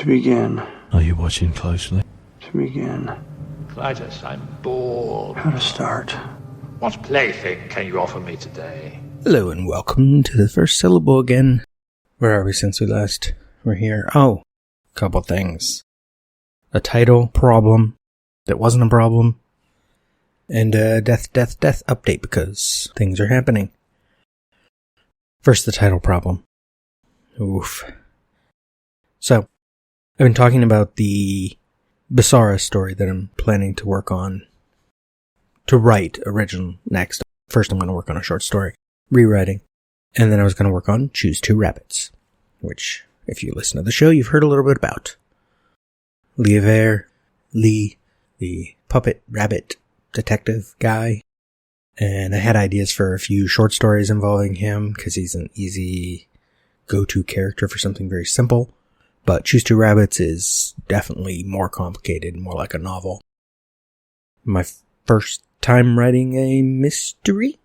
To begin. Are you watching closely? To begin. Clytus, I'm bored. How to start. What plaything can you offer me today? Hello and welcome to the first syllable again. Where are we since we last were here? Oh, couple things. A title problem that wasn't a problem. And a death update because things are happening. First, the title problem. Oof. So, I've been talking about the Basara story that I'm planning to work on. To write original next. First I'm going to work on a short story. Rewriting. And then I was going to work on Choose Two Rabbits. Which, if you listen to the show, you've heard a little bit about. Lee, the puppet rabbit detective guy. And I had ideas for a few short stories involving him, because he's an easy go-to character for something very simple. But Choose Two Rabbits is definitely more complicated, more like a novel. My first time writing a mystery?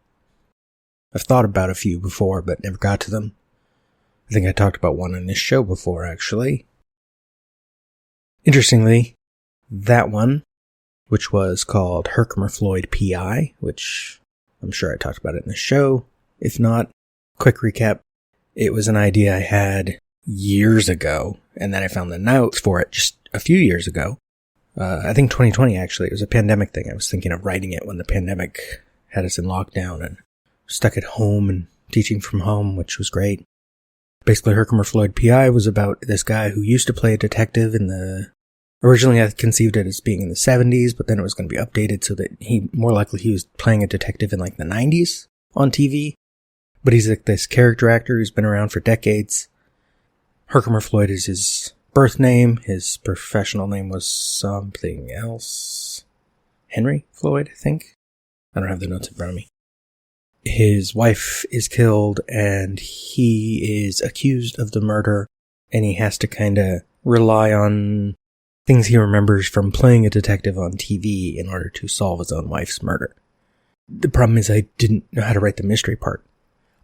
I've thought about a few before, but never got to them. I think I talked about one in this show before, actually. Interestingly, that one, which was called Herkimer Floyd P.I., which I'm sure I talked about it in the show. If not, quick recap. It was an idea I had years ago, and then I found the notes for it just a few years ago. I think 2020, actually. It was a pandemic thing. I was thinking of writing it when the pandemic had us in lockdown and stuck at home and teaching from home, which was great. Basically, Herkimer Floyd P.I. was about this guy who used to play a detective in the... Originally, I conceived it as being in the 70s, but then it was going to be updated so that he was playing a detective in like the 90s on TV. But he's like this character actor who's been around for decades. Herkimer Floyd is his birth name. His professional name was something else. Henry Floyd, I think. I don't have the notes in front of me. His wife is killed and he is accused of the murder, and he has to kind of rely on things he remembers from playing a detective on TV in order to solve his own wife's murder. The problem is I didn't know how to write the mystery part.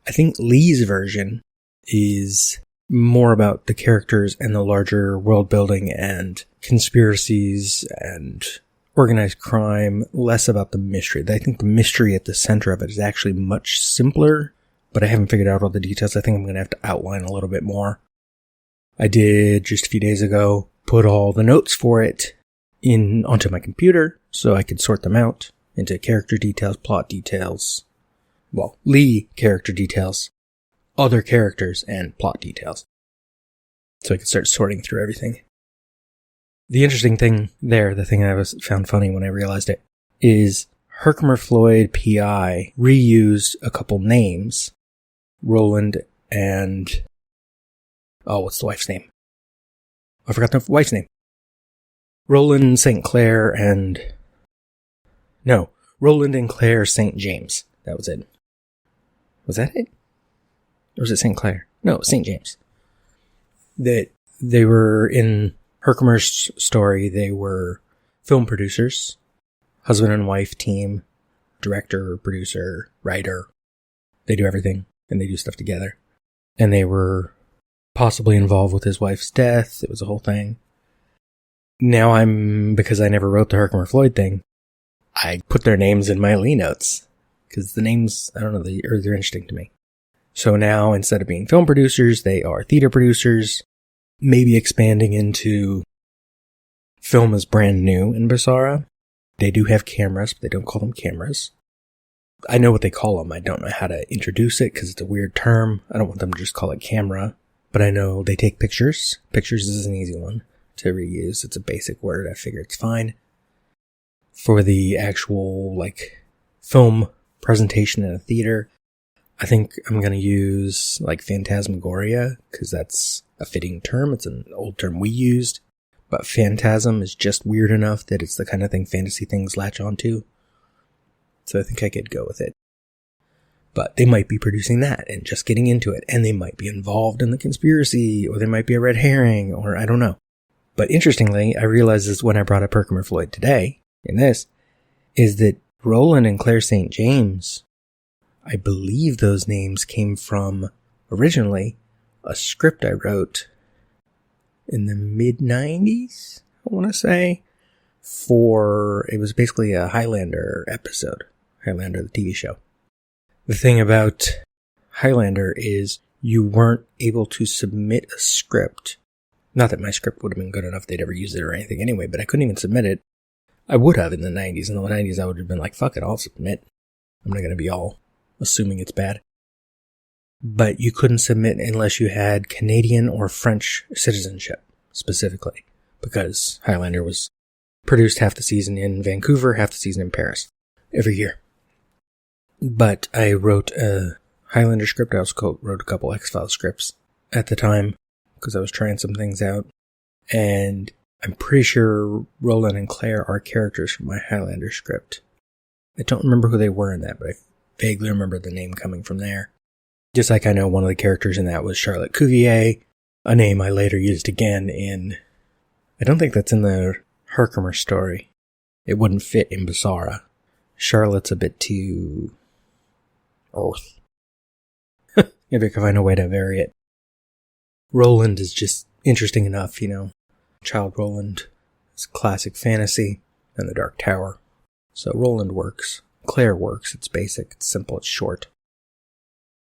I think Lee's version is more about the characters and the larger world building and conspiracies and organized crime, less about the mystery. I think the mystery at the center of it is actually much simpler, but I haven't figured out all the details. I think I'm going to have to outline a little bit more. I did, just a few days ago, put all the notes for it onto my computer so I could sort them out into character details, plot details, Lee character details, other characters, and plot details. So I could start sorting through everything. The interesting thing there, the thing I found funny when I realized it, is Herkimer Floyd P.I. reused a couple names. Roland and... what's the wife's name? I forgot the wife's name. Roland St. Clair and... No, Roland and Claire St. James. That was it. Was that it? Or was it St. Clair? No, St. James. That they were in Herkimer's story, they were film producers, husband and wife team, director, producer, writer. They do everything, and they do stuff together. And they were possibly involved with his wife's death. It was a whole thing. Now because I never wrote the Herkimer Floyd thing, I put their names in my Lee notes. Because the names, I don't know, they're interesting to me. So now, instead of being film producers, they are theater producers, maybe expanding into film is brand new in Basara. They do have cameras, but they don't call them cameras. I know what they call them. I don't know how to introduce it because it's a weird term. I don't want them to just call it camera, but I know they take pictures. Pictures is an easy one to reuse. It's a basic word. I figure it's fine. For the actual, film presentation in a theater, I think I'm going to use, phantasmagoria, because that's a fitting term. It's an old term we used, but phantasm is just weird enough that it's the kind of thing fantasy things latch onto. So I think I could go with it. But they might be producing that and just getting into it, and they might be involved in the conspiracy, or they might be a red herring, or I don't know. But interestingly, I realized this when I brought up Herkimer Floyd today, in this, is that Roland and Claire St. James, I believe those names came from, originally, a script I wrote in the mid-90s, I want to say, it was basically a Highlander episode. Highlander, the TV show. The thing about Highlander is you weren't able to submit a script. Not that my script would have been good enough they'd ever use it or anything anyway, but I couldn't even submit it. I would have in the 90s. In the 90s, I would have been like, fuck it, I'll submit. I'm not going to be all assuming it's bad. But you couldn't submit unless you had Canadian or French citizenship, specifically. Because Highlander was produced half the season in Vancouver, half the season in Paris, every year. But I wrote a Highlander script. I also wrote a couple X-Files scripts at the time, because I was trying some things out. And I'm pretty sure Roland and Claire are characters from my Highlander script. I don't remember who they were in that, but I vaguely remember the name coming from there. Just like I know one of the characters in that was Charlotte Cuvier, a name I later used again in... I don't think that's in the Herkimer story. It wouldn't fit in Basara. Charlotte's a bit too... earth. Maybe I can find a way to vary it. Roland is just interesting enough, you know. Child Roland is classic fantasy, and the Dark Tower. So Roland works. Claire works. It's basic, it's simple, it's short.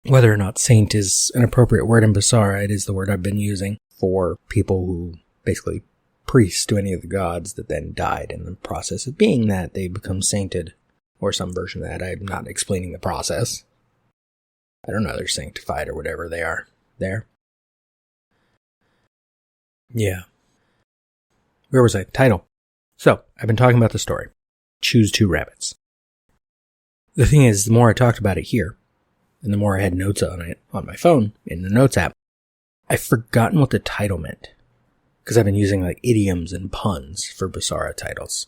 Whether or not saint is an appropriate word in Basara, it is the word I've been using for people who basically priests to any of the gods that then died in the process of being that they become sainted, or some version of that. I'm not explaining the process. I don't know, they're sanctified or whatever they are there. Yeah. Where was I? Title. So, I've been talking about the story. Choose two rabbits. The thing is, the more I talked about it here, and the more I had notes on it on my phone, in the notes app, I've forgotten what the title meant. Because I've been using like idioms and puns for Basara titles.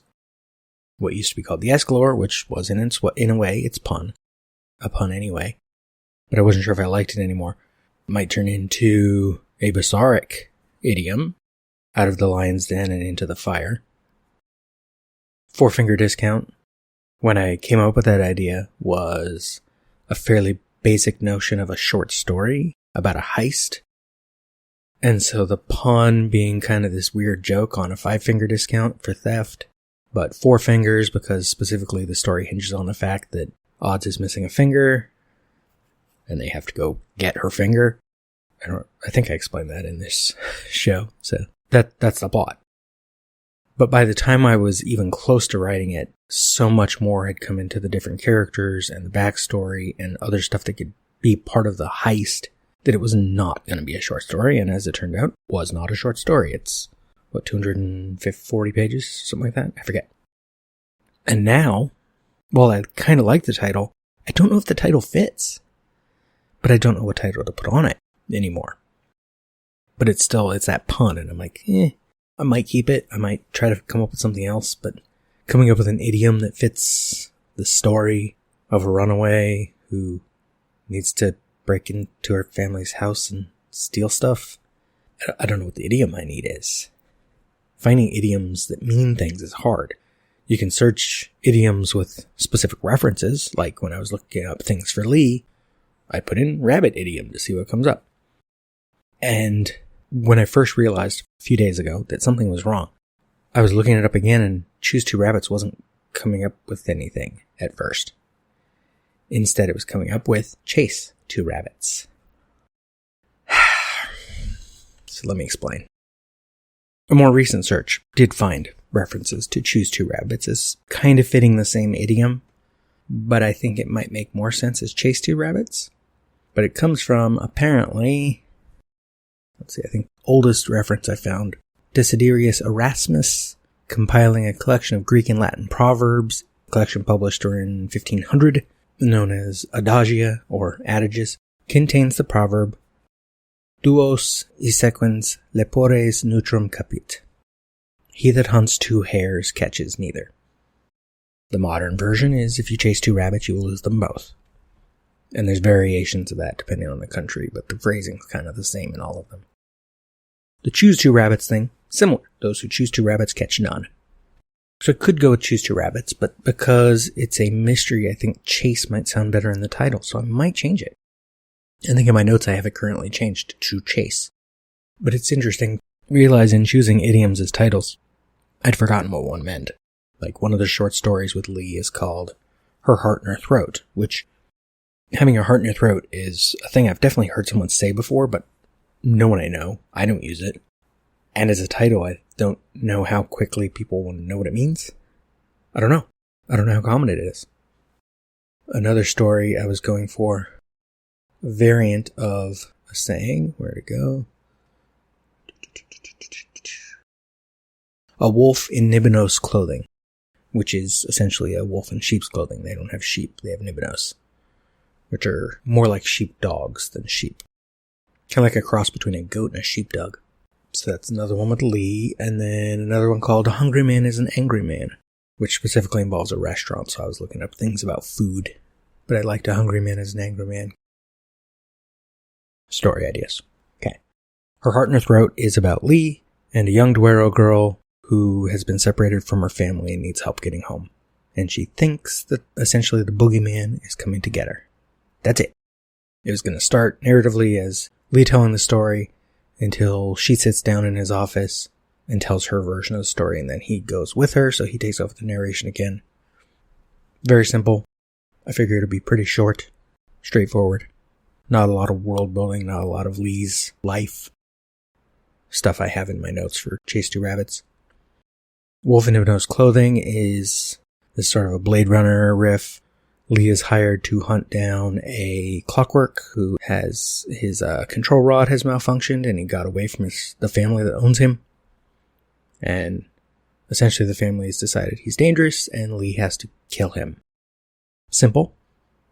What used to be called the Escalor, which was in a way, it's pun. A pun anyway. But I wasn't sure if I liked it anymore. It might turn into a Basaric idiom. Out of the lion's den and into the fire. Four-finger discount, when I came up with that idea, was a fairly basic notion of a short story about a heist. And so the pun being kind of this weird joke on a five-finger discount for theft, but four fingers because specifically the story hinges on the fact that Odds is missing a finger, and they have to go get her finger. I think I explained that in this show, so that's the plot. But by the time I was even close to writing it, so much more had come into the different characters and the backstory and other stuff that could be part of the heist that it was not going to be a short story, and as it turned out, was not a short story. It's, 240 pages? Something like that? I forget. And now, while I kind of like the title, I don't know if the title fits. But I don't know what title to put on it anymore. But it's that pun, and I'm like, I might keep it. I might try to come up with something else, but coming up with an idiom that fits the story of a runaway who needs to break into her family's house and steal stuff. I don't know what the idiom I need is. Finding idioms that mean things is hard. You can search idioms with specific references, like when I was looking up things for Lee, I put in rabbit idiom to see what comes up. And when I first realized a few days ago that something was wrong, I was looking it up again, and Choose Two Rabbits wasn't coming up with anything at first. Instead, it was coming up with Chase Two Rabbits. So let me explain. A more recent search did find references to Choose Two Rabbits as kind of fitting the same idiom, but I think it might make more sense as Chase Two Rabbits. But it comes from, apparently, I think oldest reference I found, Desiderius Erasmus, compiling a collection of Greek and Latin proverbs, a collection published in 1500, known as adagia or adages, contains the proverb, Duos insequens lepores neutrum capit. He that hunts two hares catches neither. The modern version is, if you chase two rabbits, you will lose them both. And there's variations of that depending on the country, but the phrasing's kind of the same in all of them. The choose two rabbits thing, similar. Those who choose two rabbits catch none. So I could go with choose two rabbits, but because it's a mystery, I think chase might sound better in the title, so I might change it. I think in my notes I have it currently changed to chase. But it's interesting. realized in choosing idioms as titles, I'd forgotten what one meant. Like, one of the short stories with Lee is called Her Heart in Her Throat, which, having a heart in your throat is a thing I've definitely heard someone say before, but no one I know. I don't use it. And as a title, I don't know how quickly people want to know what it means. I don't know. I don't know how common it is. Another story I was going for, a variant of a saying, where'd it go? A wolf in Nibinos clothing, which is essentially a wolf in sheep's clothing. They don't have sheep, they have Nibinos, which are more like sheep dogs than sheep. Kind of like a cross between a goat and a sheepdog. So that's another one with Lee, and then another one called A Hungry Man is an Angry Man, which specifically involves a restaurant, so I was looking up things about food. But I liked A Hungry Man is an Angry Man. Story ideas. Okay. Her Heart in Her Throat is about Lee and a young Duero girl who has been separated from her family and needs help getting home. And she thinks that essentially the boogeyman is coming to get her. That's it. It was going to start narratively as Lee telling the story until she sits down in his office and tells her version of the story, and then he goes with her, so he takes over the narration again. Very simple. I figure it'll be pretty short, straightforward. Not a lot of world building, not a lot of Lee's life. Stuff I have in my notes for Chase 2 Rabbits. Wolf in Nibinos clothing is this sort of a Blade Runner riff. Lee is hired to hunt down a clockwork who has his control rod has malfunctioned and he got away from the family that owns him. And essentially the family has decided he's dangerous and Lee has to kill him. Simple.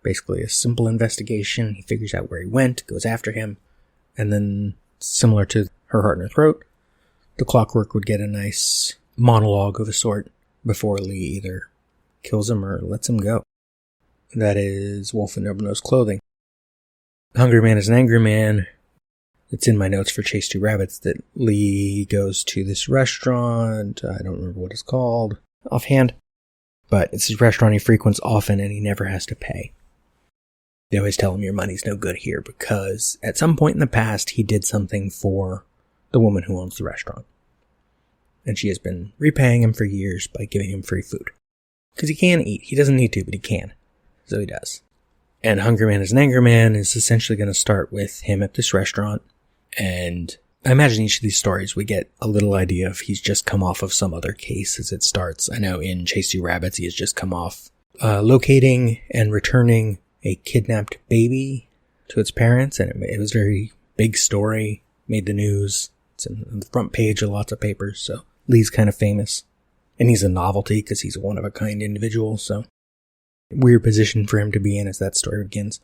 Basically a simple investigation. He figures out where he went, goes after him, and then similar to Her Heart in Her Throat, the clockwork would get a nice monologue of a sort before Lee either kills him or lets him go. That is Wolf in Nibinos clothing. Hungry Man is an Angry Man. It's in my notes for Chase 2 Rabbits that Lee goes to this restaurant. I don't remember what it's called offhand, but it's his restaurant he frequents often and he never has to pay. They always tell him your money's no good here because at some point in the past he did something for the woman who owns the restaurant. And she has been repaying him for years by giving him free food. Because he can eat. He doesn't need to, but he can. So he does. And Hungry Man is an Angry Man is essentially going to start with him at this restaurant. And I imagine each of these stories we get a little idea if he's just come off of some other case as it starts. I know in Chase 2 Rabbits he has just come off locating and returning a kidnapped baby to its parents. And it was a very big story. Made the news. It's on the front page of lots of papers. So Lee's kind of famous. And he's a novelty because he's a one-of-a-kind individual. So weird position for him to be in as that story begins.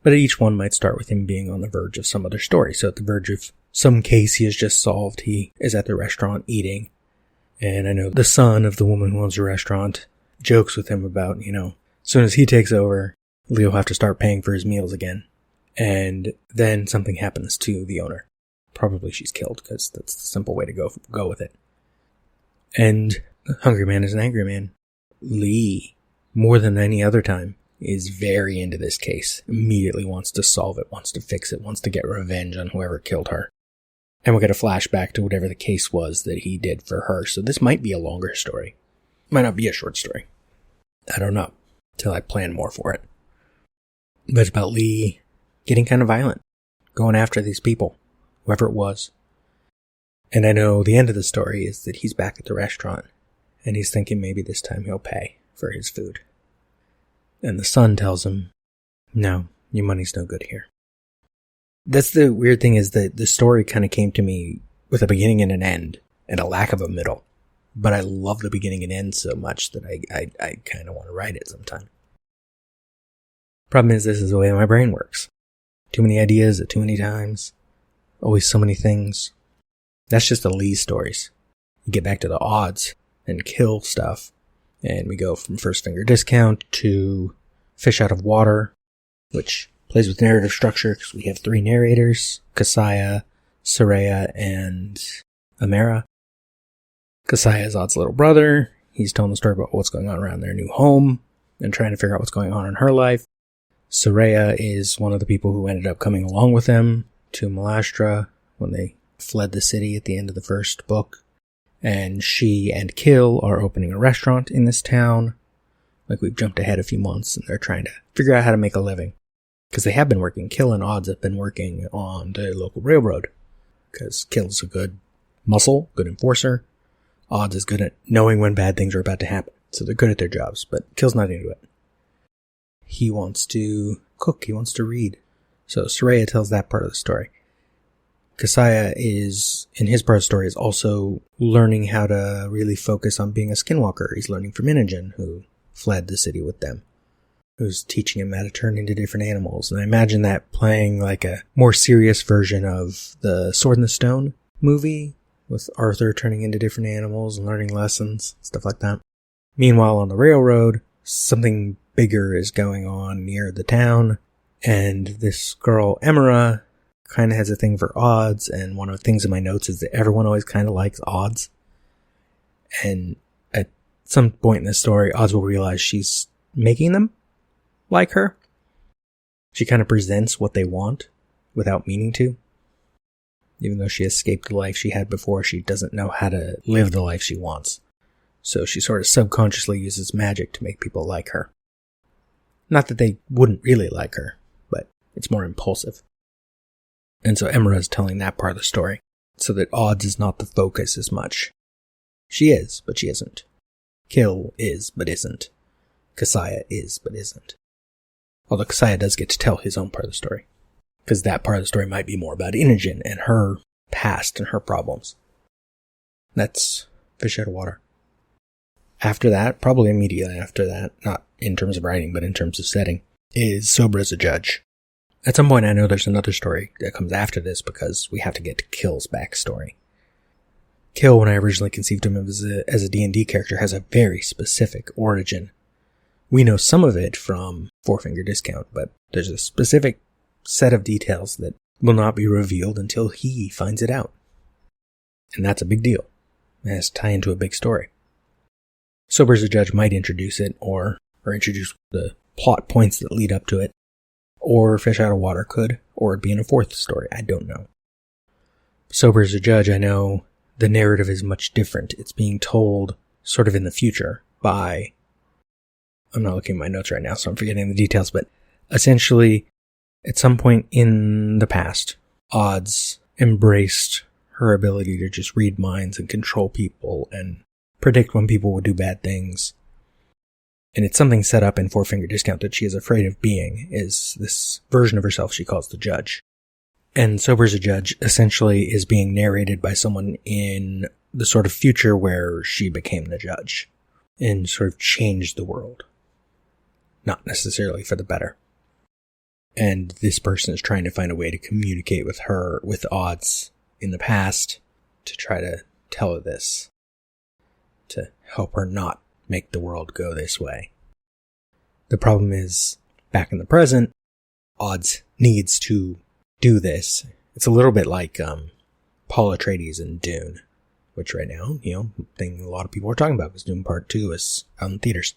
But each one might start with him being on the verge of some other story. So at the verge of some case he has just solved, he is at the restaurant eating. And I know the son of the woman who owns the restaurant jokes with him about, as soon as he takes over, Lee will have to start paying for his meals again. And then something happens to the owner. Probably she's killed because that's the simple way to go with it. And Hungry Man is an Angry Man. Lee, more than any other time, is very into this case. Immediately wants to solve it, wants to fix it, wants to get revenge on whoever killed her. And we'll get a flashback to whatever the case was that he did for her. So this might be a longer story. Might not be a short story. I don't know. Till I plan more for it. But it's about Lee getting kind of violent. Going after these people. Whoever it was. And I know the end of the story is that he's back at the restaurant. And he's thinking maybe this time he'll pay for his food. And the son tells him, no, your money's no good here. That's the weird thing is that the story kind of came to me with a beginning and an end. And a lack of a middle. But I love the beginning and end so much that I kind of want to write it sometime. Problem is this is the way my brain works. Too many ideas at too many times. Always so many things. That's just the Lee stories. You get back to the odds and kill stuff. And we go from First Finger Discount to Fish Out of Water, which plays with narrative structure because we have 3 narrators, Kasaya, Soraya, and Amara. Kasaya is Odd's little brother. He's telling the story about what's going on around their new home and trying to figure out what's going on in her life. Soraya is one of the people who ended up coming along with them to Malastra when they fled the city at the end of the first book. And she and Kill are opening a restaurant in this town. Like, we've jumped ahead a few months, and they're trying to figure out how to make a living. Because they have been working. Kill and Odds have been working on the local railroad. Because Kill's a good muscle, good enforcer. Odds is good at knowing when bad things are about to happen. So they're good at their jobs, but Kill's not into it. He wants to cook, he wants to read. So Soraya tells that part of the story. Kasaya is, in his part of the story, is also learning how to really focus on being a skinwalker. He's learning from Inogen, who fled the city with them, who's teaching him how to turn into different animals. And I imagine that playing like a more serious version of the Sword in the Stone movie, with Arthur turning into different animals and learning lessons, stuff like that. Meanwhile, on the railroad, something bigger is going on near the town, and this girl, Emira, kind of has a thing for Odds, and one of the things in my notes is that everyone always kind of likes Odds. And at some point in the story, Odds will realize she's making them like her. She kind of presents what they want without meaning to. Even though she escaped the life she had before, she doesn't know how to live the life she wants. So she sort of subconsciously uses magic to make people like her. Not that they wouldn't really like her, but it's more impulsive. And so Emira is telling that part of the story, so that Odds is not the focus as much. She is, but she isn't. Kill is, but isn't. Kasaya is, but isn't. Although Kasaya does get to tell his own part of the story. Because that part of the story might be more about Inogen and her past and her problems. That's Fish Out of Water. After that, probably immediately after that, not in terms of writing, but in terms of setting, is Sober as a Judge. At some point I know there's another story that comes after this because we have to get to Kill's backstory. Kill, when I originally conceived him as a D&D character, has a very specific origin. We know some of it from Four Finger Discount, but there's a specific set of details that will not be revealed until he finds it out. And that's a big deal. It has to tie into a big story. Sober as a Judge might introduce it, or introduce the plot points that lead up to it. Or Fish Out of Water could, or it'd be in a fourth story, I don't know. Sober as a Judge, I know the narrative is much different. It's being told sort of in the future by... I'm not looking at my notes right now, so I'm forgetting the details, but essentially, at some point in the past, Odds embraced her ability to just read minds and control people and predict when people would do bad things. And it's something set up in Four Finger Discount that she is afraid of being, is this version of herself she calls the Judge. And Sober as a Judge essentially is being narrated by someone in the sort of future where she became the Judge and sort of changed the world. Not necessarily for the better. And this person is trying to find a way to communicate with her, with Odds in the past, to try to tell her this. To help her not make the world go this way. The problem is, back in the present, Odds needs to do this. It's a little bit like Paul Atreides in Dune, which right now, thing a lot of people are talking about, because Dune Part 2 is out in theaters.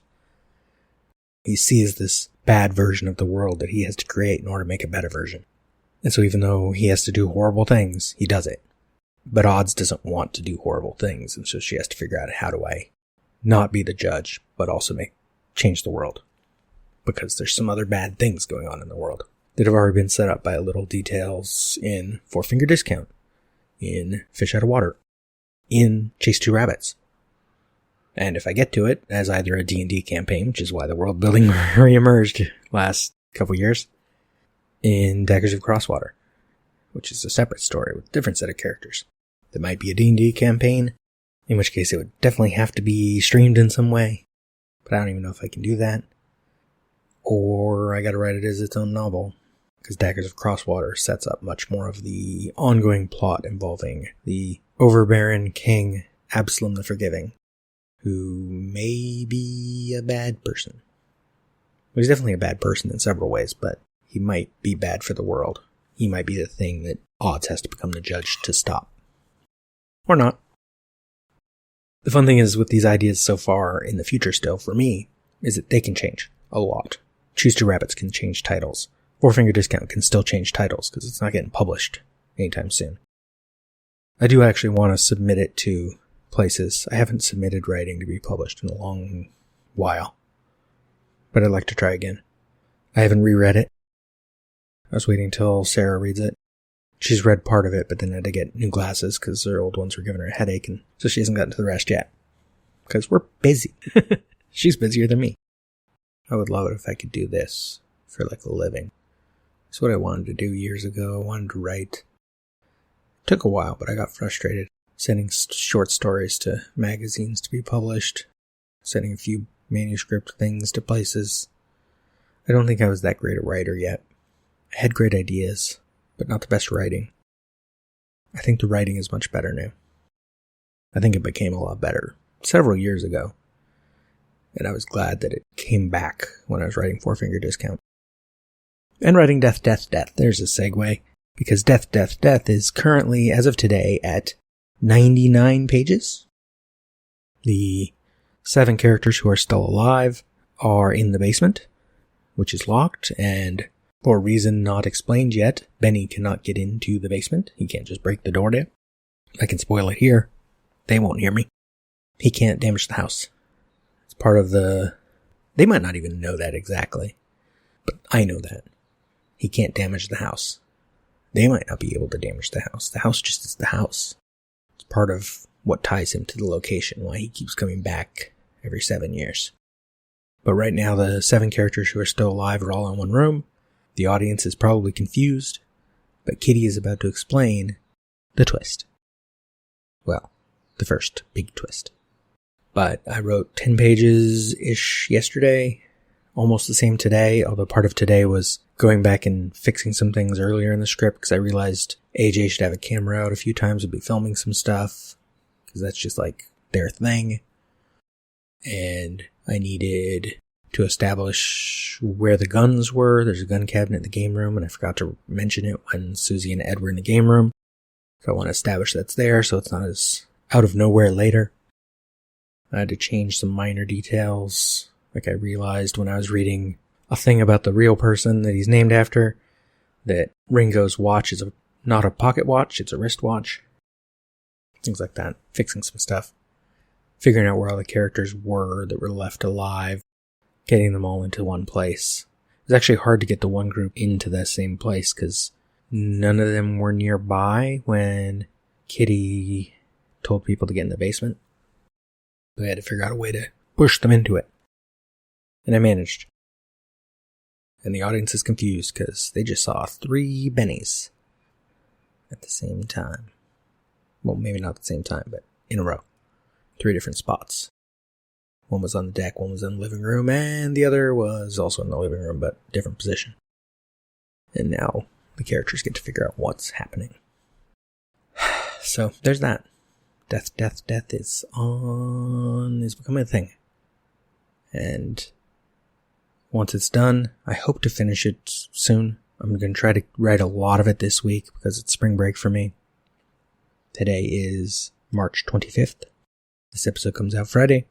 He sees this bad version of the world that he has to create in order to make a better version. And so even though he has to do horrible things, he does it. But Odds doesn't want to do horrible things, and so she has to figure out, how do I not be the Judge, but also change the world? Because there's some other bad things going on in the world that have already been set up by little details in Four Finger Discount, in Fish Out of Water, in Chase 2 Rabbits. And if I get to it as either a D&D campaign, which is why the world building re-emerged last couple years, in Daggers of Crosswater, which is a separate story with a different set of characters. That might be a D&D campaign, in which case it would definitely have to be streamed in some way, but I don't even know if I can do that. Or I gotta write it as its own novel, because Daggers of Crosswater sets up much more of the ongoing plot involving the overbearing king, Absalom the Forgiving, who may be a bad person. Well, he's definitely a bad person in several ways, but he might be bad for the world. He might be the thing that Odds has to become the Judge to stop. Or not. The fun thing is with these ideas so far in the future still, for me, is that they can change a lot. Choose 2 Rabbits can change titles. Four Finger Discount can still change titles because it's not getting published anytime soon. I do actually want to submit it to places. I haven't submitted writing to be published in a long while, but I'd like to try again. I haven't reread it. I was waiting till Sarah reads it. She's read part of it, but then had to get new glasses because her old ones were giving her a headache, and so she hasn't gotten to the rest yet. Because we're busy. She's busier than me. I would love it if I could do this for like a living. It's what I wanted to do years ago. I wanted to write. It took a while, but I got frustrated sending short stories to magazines to be published, sending a few manuscript things to places. I don't think I was that great a writer yet. I had great ideas, but not the best writing. I think the writing is much better now. I think it became a lot better several years ago, and I was glad that it came back when I was writing Four Finger Discount. And writing Death, Death, Death. There's a segue, because Death, Death, Death is currently, as of today, at 99 pages. The 7 characters who are still alive are in the basement, which is locked, and for a reason not explained yet, Benny cannot get into the basement. He can't just break the door down. I can spoil it here. They won't hear me. He can't damage the house. It's part of the... They might not even know that exactly, but I know that. He can't damage the house. They might not be able to damage the house. The house just is the house. It's part of what ties him to the location, why he keeps coming back every 7 years. But right now, the 7 characters who are still alive are all in one room. The audience is probably confused, but Kitty is about to explain the twist. Well, the first big twist. But I wrote 10 pages-ish yesterday, almost the same today, although part of today was going back and fixing some things earlier in the script, because I realized AJ should have a camera out a few times and be filming some stuff, because that's just like their thing. And I needed to establish where the guns were. There's a gun cabinet in the game room, and I forgot to mention it when Susie and Ed were in the game room. So I want to establish that's there, so it's not as out of nowhere later. I had to change some minor details. Like I realized when I was reading a thing about the real person that he's named after, that Ringo's watch is not a pocket watch, it's a wristwatch. Things like that. Fixing some stuff. Figuring out where all the characters were that were left alive. Getting them all into one place. It was actually hard to get the one group into that same place because none of them were nearby when Kitty told people to get in the basement. So I had to figure out a way to push them into it. And I managed. And the audience is confused because they just saw 3 Bennies at the same time. Well, maybe not at the same time, but in a row. 3 different spots. One was on the deck, one was in the living room, and the other was also in the living room, but different position. And now the characters get to figure out what's happening. So there's that. Death, Death, Death is becoming a thing. And once it's done, I hope to finish it soon. I'm going to try to write a lot of it this week because it's spring break for me. Today is March 25th. This episode comes out Friday.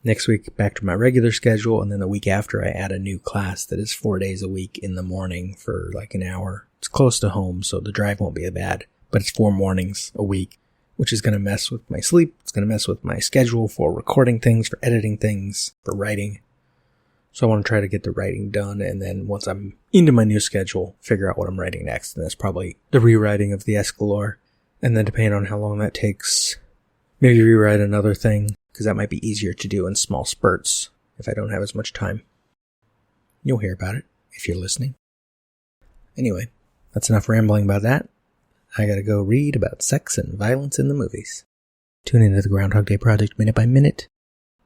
Next week, back to my regular schedule, and then the week after, I add a new class that is 4 days a week in the morning for like an hour. It's close to home, so the drive won't be bad, but it's 4 mornings a week, which is going to mess with my sleep. It's going to mess with my schedule for recording things, for editing things, for writing. So I want to try to get the writing done, and then once I'm into my new schedule, figure out what I'm writing next, and that's probably the rewriting of the Escalor. And then depending on how long that takes, maybe rewrite another thing, because that might be easier to do in small spurts if I don't have as much time. You'll hear about it if you're listening. Anyway, that's enough rambling about that. I gotta go read about sex and violence in the movies. Tune into the Groundhog Day Project minute by minute,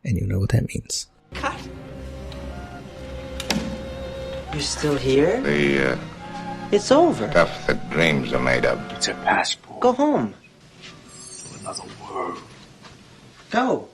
and you'll know what that means. Cut! You're still here? It's over. Stuff that dreams are made of. It's a passport Go home. to another world. Go.